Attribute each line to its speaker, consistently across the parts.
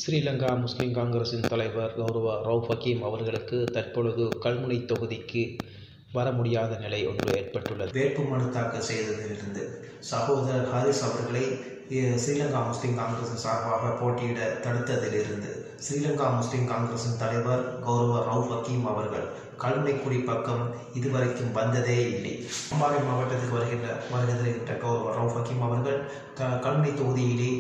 Speaker 1: ஸ்ரீலங்கா முஸ்லிம் காங்கிரஸின் தலைவர் கௌரவ ரவுஃப் ஹக்கீம் அவர்களுக்கு தற்பொழுது கல்முனை தொகுதிக்கு வர முடியாத நிலை ஒன்று ஏற்பட்டுள்ளது.
Speaker 2: வேட்புமனு தாக்கல் செய்ததிலிருந்து சகோதரர் ஹாரிஸ் அவர்களை ஸ்ரீலங்கா முஸ்லிம் காங்கிரசின் சார்பாக போட்டியிட தடுத்ததிலிருந்து ஸ்ரீலங்கா முஸ்லிம் காங்கிரசின் தலைவர் கௌரவ ரவுஃப் ஹக்கீம் அவர்கள் கல்முனைக்குடி பக்கம் இதுவரைக்கும் வந்ததே இல்லை. அம்பாறை மாவட்டத்துக்கு வருகின்ற கௌரவ ரவுஃப் ஹக்கீம் அவர்கள் கல்முனை தொகுதியிலே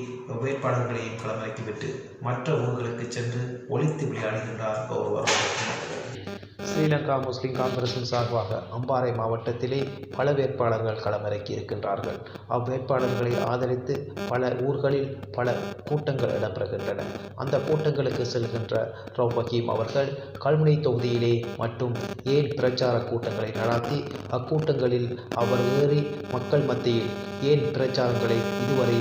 Speaker 2: வேட்பாளர்களையும் களமிறக்கிவிட்டு மற்ற ஊர்களுக்கு சென்று ஒழித்து விளையாடுகின்றார் கௌரவ ரவுஃப் ஹக்கீம் அவர்கள்.
Speaker 1: ஸ்ரீலங்கா முஸ்லிம் காங்கிரசின் சார்பாக அம்பாறை மாவட்டத்திலே பல வேட்பாளர்கள் களமிறக்கி இருக்கின்றார்கள். அவ்வேட்பாளர்களை ஆதரித்து பல ஊர்களில் பல கூட்டங்கள் இடம்பெறுகின்றன. அந்த கூட்டங்களுக்கு செல்கின்ற ரவுஃப் ஹக்கீம் அவர்கள் கல்முனை தொகுதியிலே மட்டும் ஏன் பிரச்சார கூட்டங்களை நடத்தி அக்கூட்டங்களில் அவர் ஏறி மக்கள் மத்தியில் ஏன் பிரச்சாரங்களை இதுவரை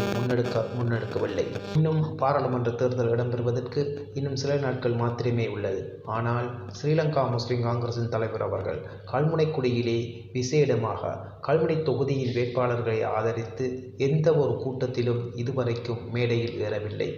Speaker 1: முன்னெடுக்கவில்லை? இன்னும் பாராளுமன்ற தேர்தல் இடம்பெறுவதற்கு இன்னும் சில நாட்கள் மாத்திரமே உள்ளது. ஆனால் ஸ்ரீலங்கா முஸ்லிம் காங்கிரசின் தலைவர் அவர்கள் கல்முனைக்குடியிலே விசேடமாக கல்முனை தொகுதியின் வேட்பாளர்களை ஆதரித்து எந்த ஒரு கூட்டத்திலும் இதுவரைக்கும் மேடையில் ஏறவில்லை.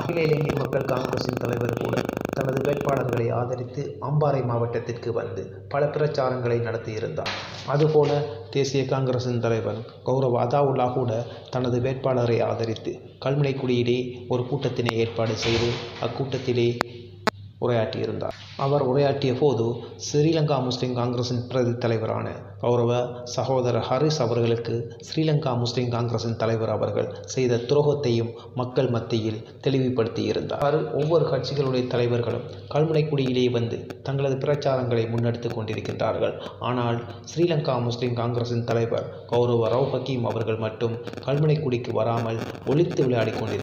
Speaker 1: அகில இலங்கை மக்கள் காங்கிரசின் தலைவர் கூட தனது வேட்பாளர்களை ஆதரித்து அம்பாறை மாவட்டத்திற்கு வந்து பல பிரச்சாரங்களை நடத்தியிருந்தார். அதுபோல தேசிய காங்கிரசின் தலைவர் கௌரவ அதாவுல்லா கூட தனது வேட்பாளரை ஆதரித்து கல்முனைக்குடியிலே ஒரு கூட்டத்தினை ஏற்பாடு செய்து அக்கூட்டத்திலே உரையாற்றியிருந்தார். அவர் உரையாற்றிய போது ஸ்ரீலங்கா முஸ்லிம் காங்கிரசின் பிரதி தலைவரான கௌரவ சகோதரர் ஹாரிஸ் அவர்களுக்கு ஸ்ரீலங்கா முஸ்லிம் காங்கிரசின் தலைவர் அவர்கள் செய்த துரோகத்தையும் மக்கள் மத்தியில் தெளிவுபடுத்தியிருந்தார். ஒவ்வொரு கட்சிகளுடைய தலைவர்களும் கல்முனைக்குடியிலே வந்து தங்களது பிரச்சாரங்களை முன்னெடுத்து கொண்டிருக்கின்றார்கள். ஆனால் ஸ்ரீலங்கா முஸ்லிம் காங்கிரசின் தலைவர் கௌரவ ரவுஃப் ஹக்கீம் அவர்கள் மட்டும் கல்முனைக்குடிக்கு வராமல் ஒழித்து விளையாடி கொண்டிருக்கிறார்.